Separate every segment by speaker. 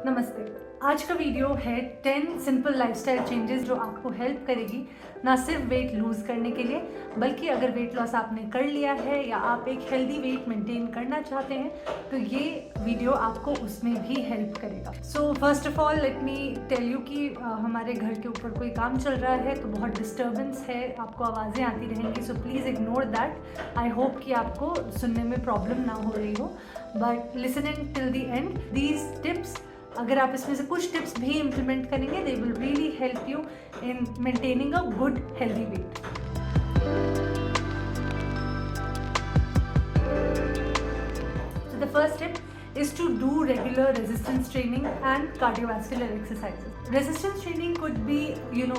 Speaker 1: नमस्ते। आज का वीडियो है 10 सिंपल लाइफस्टाइल चेंजेस जो आपको हेल्प करेगी ना सिर्फ वेट लूज करने के लिए, बल्कि अगर वेट लॉस आपने कर लिया है या आप एक हेल्दी वेट मेंटेन करना चाहते हैं तो ये वीडियो आपको उसमें भी हेल्प करेगा। So first of all let me tell you कि हमारे घर के ऊपर कोई काम चल रहा है तो बहुत डिस्टर्बेंस है, आपको आवाज़ें आती रहेंगी, so please ignore that. I hope कि आपको सुनने में प्रॉब्लम ना हो रही हो, but listening till the end these tips, अगर आप इसमें से कुछ टिप्स भी इम्प्लीमेंट करेंगे they will really help you in maintaining a good healthy weight. So the first tip is to do regular resistance training and cardiovascular exercises. Resistance training could be,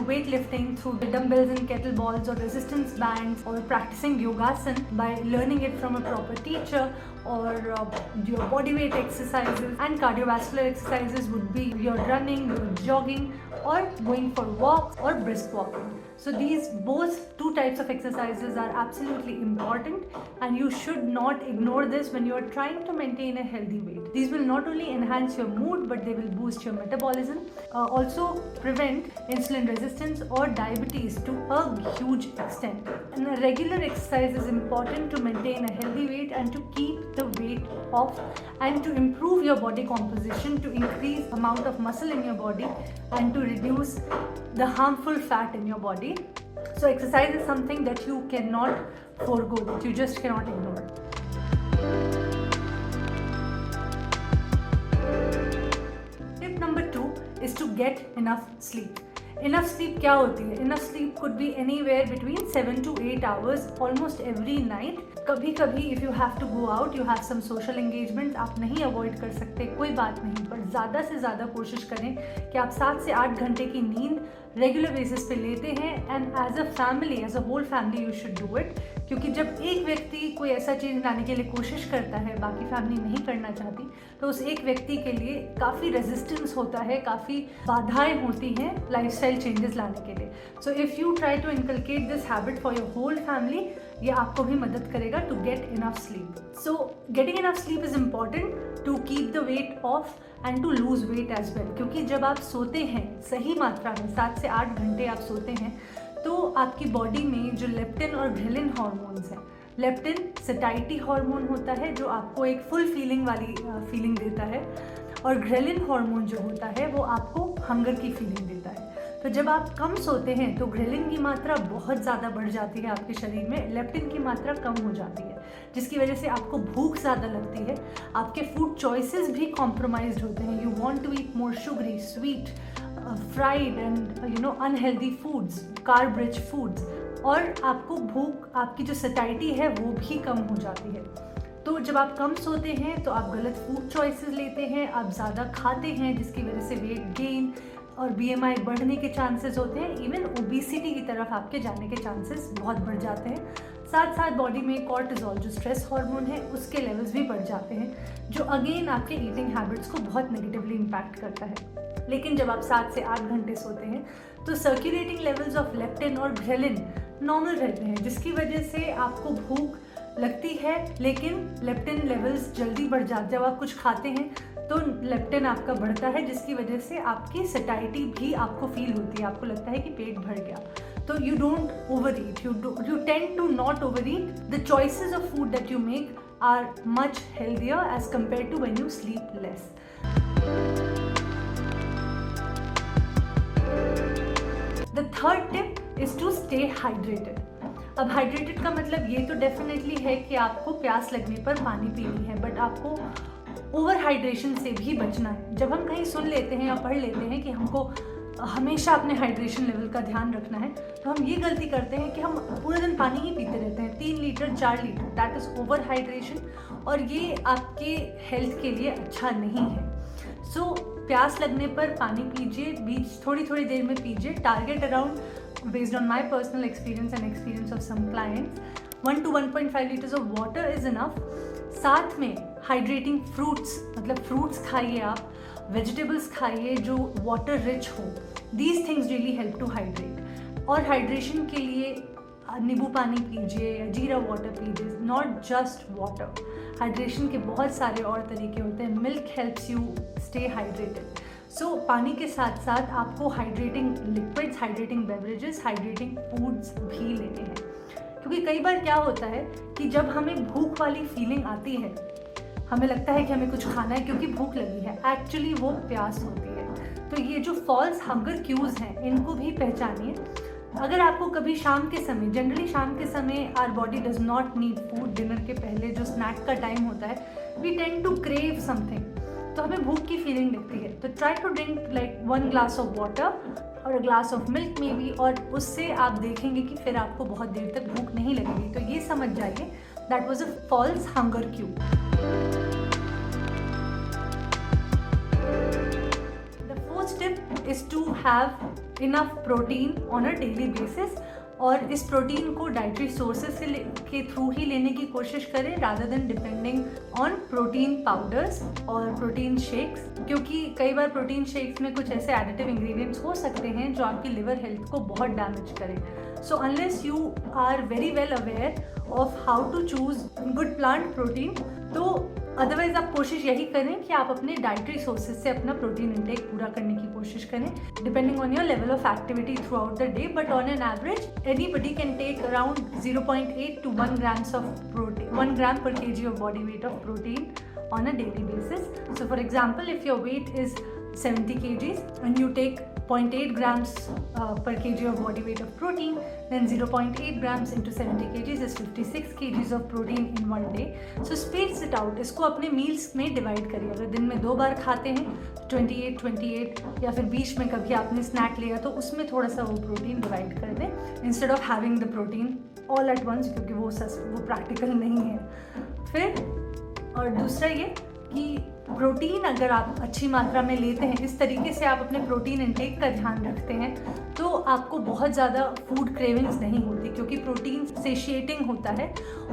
Speaker 1: weightlifting through dumbbells and kettlebells or resistance bands, or practicing yogasan by learning it from a proper teacher, or your body weight exercises. And cardiovascular exercises would be your running, your jogging, or going for walks or brisk walking. So these both two types of exercises are absolutely important, and you should not ignore this when you are trying to maintain a healthy weight. These will not only enhance your mood, but they will boost your metabolism, also prevent insulin resistance or diabetes to a huge extent. And a regular exercise is important to maintain a healthy weight and to keep the weight off, and to improve your body composition, to increase amount of muscle in your body, and to reduce the harmful fat in your body. So exercise is something that you cannot forego, that you just cannot ignore. Tip number 2 is to get enough sleep. Enough sleep क्या होती है? Enough sleep could be anywhere between 7 to 8 hours almost every night. कभी कभी if you have to go out, you have some social engagements, आप नहीं avoid कर सकते, कोई बात नहीं, पर ज़्यादा से ज़्यादा कोशिश करें कि आप 7 से 8 घंटे की नींद रेगुलर बेसिस पे लेते हैं। And as a family, as a whole family you should do it, क्योंकि जब एक व्यक्ति कोई ऐसा चेंज लाने के लिए कोशिश करता है, बाकी फैमिली नहीं करना चाहती, तो उस एक व्यक्ति के लिए काफ़ी रेजिस्टेंस होता है, काफ़ी बाधाएं होती हैं लाइफस्टाइल चेंजेस लाने के लिए। So if you try to inculcate this habit for your whole family, ये आपको भी मदद करेगा to get enough sleep. So getting enough sleep is important to keep the weight off and to lose weight as well, क्योंकि जब आप सोते हैं सही मात्रा में 7 से 8 घंटे आप सोते हैं तो आपकी बॉडी में जो लेप्टिन और ग्रेलिन हार्मोन्स हैं, लेप्टिन सटाइटी हार्मोन होता है जो आपको एक फुल फीलिंग वाली फीलिंग देता है, और ग्रेलिन हार्मोन जो होता है वो आपको हंगर की फीलिंग देता है। तो जब आप कम सोते हैं तो ग्रेलिन की मात्रा बहुत ज़्यादा बढ़ जाती है आपके शरीर में, लेप्टिन की मात्रा कम हो जाती है, जिसकी वजह से आपको भूख ज़्यादा लगती है, आपके फूड चॉइसेस भी कॉम्प्रोमाइज्ड होते हैं। You want to eat more sugary, sweet, fried and unhealthy foods, carb rich foods, और आपको भूख, आपकी जो सटाइटी है वो भी कम हो जाती है। तो जब आप कम सोते हैं तो आप गलत फूड चॉइसेस लेते हैं, आप ज़्यादा खाते हैं, जिसकी वजह से वेट गेन और BMI बढ़ने के चांसेस होते हैं, इवन ओबेसिटी की तरफ आपके जाने के चांसेस बहुत बढ़ जाते हैं। साथ साथ बॉडी में कॉर्टिजोल जो स्ट्रेस हार्मोन है उसके लेवल्स भी बढ़ जाते हैं, जो अगेन आपके ईटिंग हैबिट्स को बहुत नेगेटिवली इम्पैक्ट करता है। लेकिन जब आप 7 से 8 घंटे सोते हैं तो सर्कुलेटिंग लेवल्स ऑफ लेप्टिन और ग्रेलिन नॉर्मल रहते हैं, जिसकी वजह से आपको भूख लगती है, लेकिन लेप्टिन लेवल्स जल्दी बढ़ जाते हैं। जब आप कुछ खाते हैं तो लेप्टिन आपका बढ़ता है, जिसकी वजह से आपकी सटाइटी भी आपको फील होती है, आपको लगता है कि पेट भर गया। तो you don't over eat, you tend to not over eat. The choices of food that you make are much healthier as compared to when you sleep less. The third tip is to stay hydrated. अब hydrated का मतलब ये तो definitely है कि आपको प्यास लगने पर पानी पीनी है, बट आपको ओवर हाइड्रेशन से भी बचना है। जब हम कहीं सुन लेते हैं या पढ़ लेते हैं कि हमको हमेशा अपने हाइड्रेशन लेवल का ध्यान रखना है, तो हम ये गलती करते हैं कि हम पूरे दिन पानी ही पीते रहते हैं, 3 litre 4 litre, that is over hydration, और ये आपके हेल्थ के लिए अच्छा नहीं है। सो प्यास लगने पर पानी पीजिए, बीच थोड़ी थोड़ी देर में पीजिए। Target around, based on my personal experience and experience of some clients, 1 to 1.5 litres of water is enough. साथ में हाइड्रेटिंग फ्रूट्स, मतलब फ्रूट्स खाइए, आप वेजिटेबल्स खाइए जो वाटर रिच हो। These things really help to hydrate. और हाइड्रेशन के लिए नींबू पानी पीजिए या जीरा वाटर पीजिए, नॉट जस्ट वाटर। हाइड्रेशन के बहुत सारे और तरीके होते हैं। Milk helps you stay hydrated. So पानी के साथ साथ आपको hydrating liquids, hydrating beverages, hydrating foods भी लेने हैं, क्योंकि कई बार क्या होता है कि जब हमें भूख वाली फीलिंग आती है, हमें लगता है कि हमें कुछ खाना है क्योंकि भूख लगी है, एक्चुअली वो प्यास होती है। तो ये जो फॉल्स हंगर क्यूज हैं, इनको भी पहचानिए। अगर आपको कभी शाम के समय, जनरली शाम के समय our body does not need food, dinner के पहले जो स्नैक का टाइम होता है, we tend to crave something, तो हमें भूख की फीलिंग दिखती है। तो try to drink like 1 glass of water और a glass of milk maybe, और उससे आप देखेंगे कि फिर आपको बहुत देर तक भूख नहीं लगेगी। तो ये समझ जाइए that was a false hunger cue. The fourth tip is to have enough protein on a daily basis, और इस प्रोटीन को डाइटरी सोर्सेज के थ्रू ही लेने की कोशिश करें rather than depending on protein powders और प्रोटीन शेक्स, क्योंकि कई बार प्रोटीन शेक्स में कुछ ऐसे एडिटिव इंग्रेडिएंट्स हो सकते हैं जो आपकी लिवर हेल्थ को बहुत डैमेज करें। So unless you are very well aware of how to choose good plant protein, तो अदरवाइज आप कोशिश यही करें कि आप अपने डाइटरी सोर्सेज से अपना प्रोटीन इंटेक पूरा करने की कोशिश करें, depending on your level of activity throughout the day, but on an average anybody can take around 0.8 to 1 grams of protein, 1 gram per kg of body weight of protein on a daily basis. So for example, if your weight is 70 kgs and you take 0.8 grams per kg of body weight of protein, then 0.8 grams into 70 kgs is 56 kgs of protein in one day. So space it out, इसको अपने meals में divide करिए। अगर दिन में 2 बार खाते हैं 28, या फिर बीच में कभी आपने स्नैक लिया तो उसमें थोड़ा सा वो प्रोटीन डिवाइड कर दें, instead of having the protein all at once, क्योंकि वो प्रैक्टिकल नहीं है। फिर और दूसरा ये कि प्रोटीन अगर आप अच्छी मात्रा में लेते हैं, इस तरीके से आप अपने प्रोटीन इंटेक का ध्यान रखते हैं, तो आपको बहुत ज़्यादा फूड क्रेविंग्स नहीं होती, क्योंकि प्रोटीन सेशिएटिंग होता है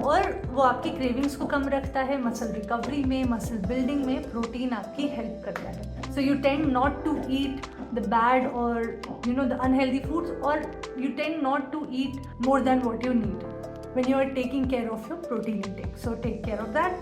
Speaker 1: और वो आपकी क्रेविंग्स को कम रखता है। मसल रिकवरी में, मसल बिल्डिंग में प्रोटीन आपकी हेल्प करता है। So you tend not to eat the bad और द अनहेल्दी फूड्स, और you tend not to eat more than what you need when you are taking care of your protein intake. So take care of that.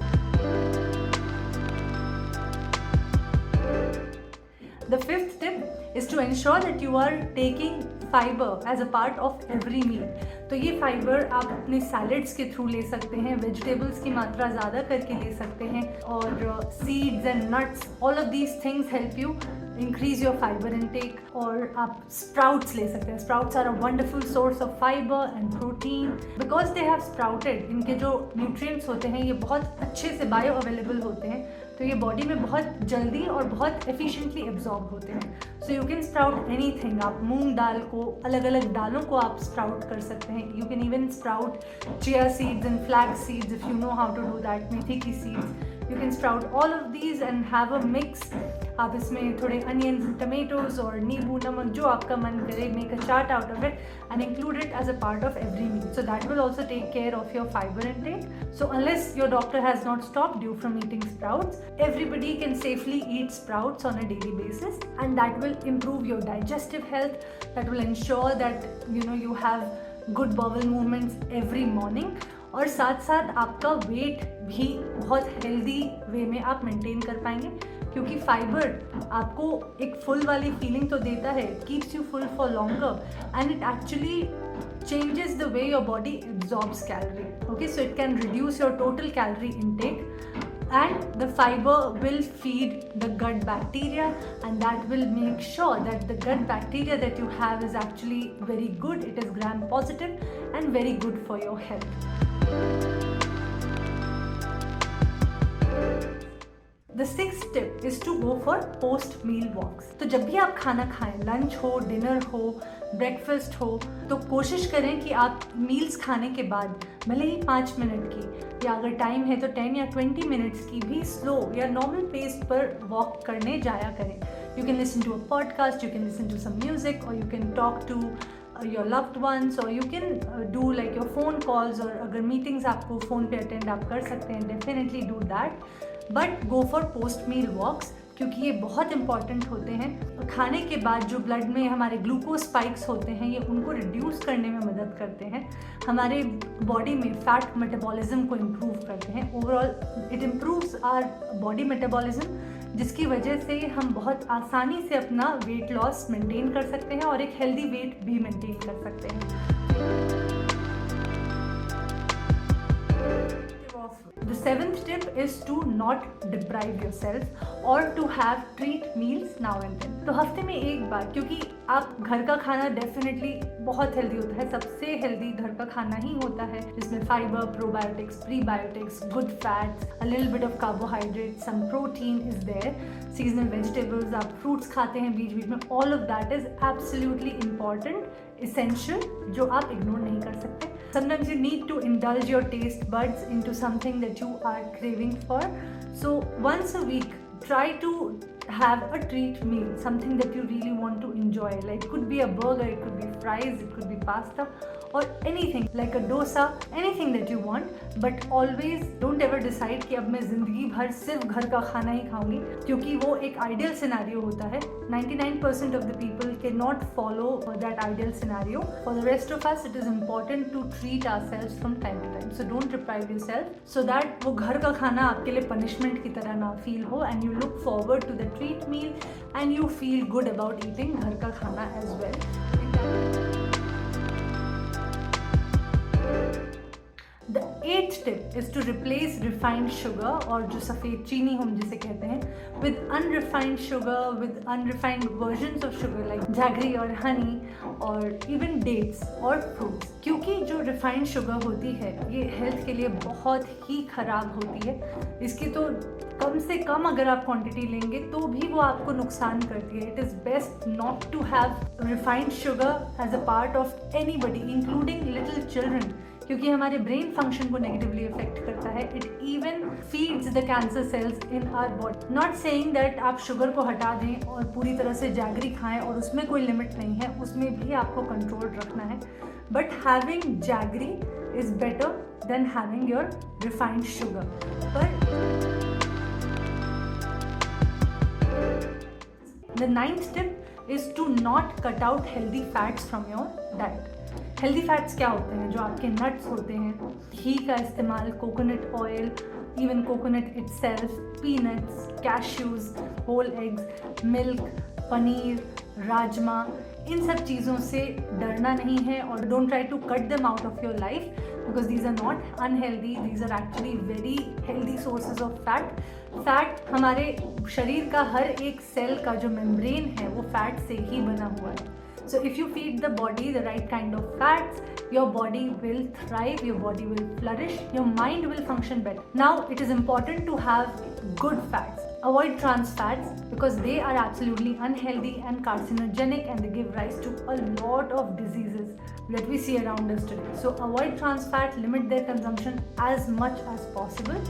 Speaker 1: The fifth tip is to ensure that you are taking fiber as a part of every meal. तो ये fibre आप अपने salads के through ले सकते हैं, vegetables की मात्रा ज़्यादा करके ले सकते हैं, और seeds and nuts, all of these things help you increase your fiber intake. और आप sprouts ले सकते हैं। Sprouts are a wonderful source of fiber and protein because they have sprouted. इनके जो nutrients होते हैं ये बहुत अच्छे से बायो अवेलेबल होते हैं, तो ये बॉडी में बहुत जल्दी और बहुत efficiently absorb होते हैं। So you can sprout anything. आप मूंग दाल को, अलग अलग दालों को आप sprout कर सकते हैं। You can even sprout chia seeds and flax seeds if you know how to do that. मेथी की seeds. You can sprout all of these and have a mix. आप इसमें थोड़े अनियंस, टमेटोज और नींबू, नमक, जो आपका मन करे, make a chart out of it and include it as a part of every meal. So that will also take care of your fiber intake. So unless your doctor has not stopped you from eating sprouts, everybody can safely eat sprouts on a daily basis, and that will improve your digestive health. That will ensure that you have good bowel movements every morning. और साथ साथ आपका wait भी बहुत healthy way में आप maintain कर पाएंगे, क्योंकि फाइबर आपको एक फुल वाली फीलिंग तो देता है, keeps you full for longer, and it actually changes the way your body absorbs calorie. Okay, so it can reduce your total calorie intake, and the fiber will feed the gut bacteria, and that will make sure that the gut bacteria that you have is actually very good. It is gram positive and very good for your health. The sixth tip is to go for post meal walks. तो जब भी आप खाना खाएं, lunch हो, dinner हो, breakfast हो, तो कोशिश करें कि आप मील्स खाने के बाद भले ही 5 मिनट की, या अगर टाइम है तो 10 या 20 मिनट्स की भी स्लो या नॉर्मल पेस पर वॉक करने जाया करें. You can listen to a podcast, you can listen to some music, or you can talk to your loved ones, or you can do like your phone calls, और अगर meetings आपको phone पे attend आप कर सकते हैं, definitely do that. But go for post meal walks, क्योंकि ये बहुत इंपॉर्टेंट होते हैं. खाने के बाद जो ब्लड में हमारे ग्लूकोज स्पाइक्स होते हैं, ये उनको रिड्यूस करने में मदद करते हैं, हमारे बॉडी में फैट मेटाबॉलिज्म को इम्प्रूव करते हैं. Overall it improves our body metabolism जिसकी वजह से हम बहुत आसानी से अपना वेट लॉस मेंटेन कर सकते हैं और एक हेल्दी वेट भी मेंटेन कर सकते हैं। The seventh tip is to not deprive yourself or to have treat meals now and then. तो हफ्ते में एक बार, क्योंकि आप घर का खाना डेफिनेटली बहुत हेल्दी होता है, सबसे हेल्दी घर का खाना ही होता है, जिसमें fibre, probiotics, prebiotics, good fats, a little bit of carbohydrate, some protein is there, seasonal vegetables, आप फ्रूट्स खाते हैं बीच बीच में, all of that is absolutely important, essential, जो आप इग्नोर नहीं कर सकते. Sometimes you need to indulge your taste buds into something that you are craving for. So once a week, try to have a treat meal, something that you really want to enjoy. Like it could be a burger, it could be fries, it could be pasta, or anything like a dosa, anything that you want. But always don't ever decide कि अब मैं ज़िंदगी भर सिर्फ घर का खाना ही खाऊंगी, क्योंकि वो एक ideal scenario होता है. 99% of the people cannot follow that ideal scenario. For the rest of us, it is important to treat ourselves from time to time. So don't deprive yourself, so that वो घर का खाना आपके लिए punishment की तरह ना feel हो, and you look forward to the treat meal and you feel good about eating घर का खाना as well. The eighth tip is to replace refined sugar, और जो सफ़ेद चीनी हम जिसे कहते हैं, with unrefined sugar, with unrefined versions of sugar like jaggery और honey और even dates और fruits. क्योंकि जो refined sugar होती है ये हेल्थ के लिए बहुत ही ख़राब होती है. इसकी तो कम से कम अगर आप क्वांटिटी लेंगे तो भी वो आपको नुकसान करती है. It is best not to have refined sugar as a part of anybody, including little children, क्योंकि हमारे ब्रेन फंक्शन को नेगेटिवली इफेक्ट करता है. It even feeds the cancer cells in our body. Not saying that आप sugar को हटा दें और पूरी तरह से जैगरी खाएं, और उसमें कोई लिमिट नहीं है, उसमें भी आपको कंट्रोल रखना है. But having jaggery is better than having your refined sugar. पर the ninth tip is to not cut out healthy fats from your diet. Healthy fats क्या होते हैं? जो आपके नट्स होते हैं, घी का इस्तेमाल, coconut oil, even coconut itself, peanuts, cashews, whole eggs, milk, paneer, rajma, इन सब चीज़ों से डरना नहीं है. और don't try to cut them out of your life, because these are not unhealthy, these are actually very healthy sources of fat. Fat हमारे शरीर का हर एक सेल का जो मेम्ब्रेन है वो फैट से ही बना हुआ है. So if you feed the body the right kind of fats, your body will thrive, your body will flourish, your mind will function better. Now it is important to have good fats. Avoid trans fats because they are absolutely unhealthy and carcinogenic, and they give rise to a lot of diseases that we see around us today. So avoid trans fat, limit their consumption as much as possible.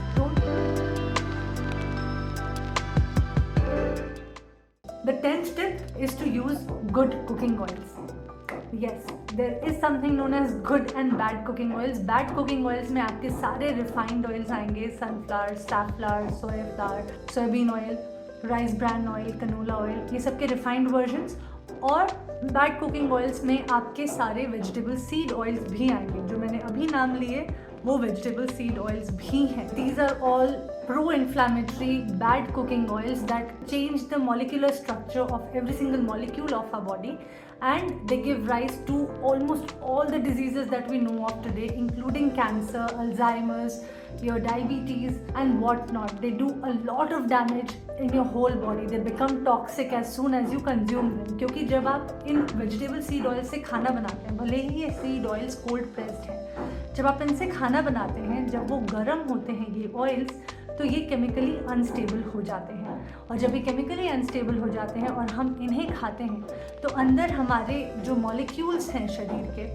Speaker 1: The 10th tip is to use good cooking oils. Yes, there is something known as good and bad cooking oils. Bad cooking oils में आपके सारे refined oils आएंगे, sunflower, safflower, soya flour, soybean oil, rice bran oil, canola oil, ये सब के refined versions. और bad cooking oils में आपके सारे वेजिटेबल सीड ऑयल्स भी आएंगे. जो मैंने अभी नाम लिए वो वेजिटेबल सीड ऑयल्स भी हैं. These are all pro-inflammatory bad cooking oils that change the molecular structure of every single molecule of our body, and they give rise to almost all the diseases that we know of today, including cancer, Alzheimer's, your diabetes and whatnot. They do a lot of damage in your whole body. They become toxic as soon as you consume them. क्योंकि जब आप इन vegetable seed oil से खाना बनाते हैं, भले ही ये seed oils cold pressed हैं, जब आप इनसे खाना बनाते हैं, जब वो गर्म होते हैं ये ऑयल्स, तो ये केमिकली अनस्टेबल हो जाते हैं. और जब ये केमिकली अनस्टेबल हो जाते हैं और हम इन्हें खाते हैं, तो अंदर हमारे जो मॉलिक्यूल्स हैं शरीर के,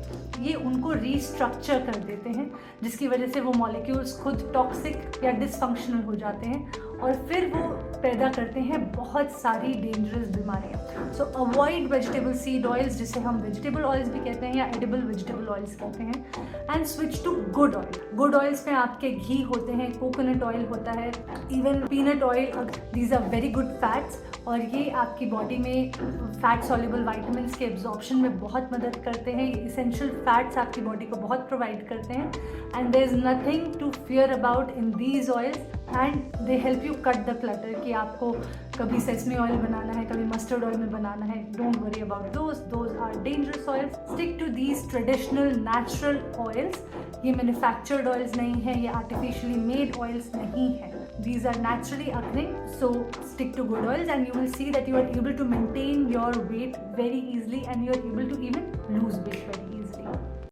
Speaker 1: ये उनको रीस्ट्रक्चर कर देते हैं, जिसकी वजह से वो मॉलिक्यूल्स खुद टॉक्सिक या डिसफंक्शनल हो जाते हैं और फिर वो पैदा करते हैं बहुत सारी डेंजरस बीमारियाँ. सो अवॉइड वेजिटेबल सीड ऑयल्स, जिसे हम वेजिटेबल ऑयल्स भी कहते हैं या एडिबल वेजिटेबल ऑयल्स कहते हैं, and switch to good oil. Good oils में आपके घी होते हैं, कोकोनट ऑयल होता है, even peanut oil. These are very good fats, और ये आपकी बॉडी में फैट सॉल्युबल वाइटामिन्स के एब्जॉर्प्शन में बहुत मदद करते हैं. ये इसेंशियल फैट्स आपकी बॉडी को बहुत प्रोवाइड करते हैं, and there is nothing to fear about in these oils. And they help you cut the clutter कि आपको कभी सेसमी ऑयल बनाना है, कभी मस्टर्ड ऑयल में बनाना है. Don't worry about those are dangerous oils. Stick to these traditional natural oils. ये manufactured oils नहीं है, ये आर्टिफिशियली मेड ऑयल्स नहीं है. These are naturally occurring, so stick to good oils and you will see that you are able to maintain your weight very easily and you are able to even lose weight very easily.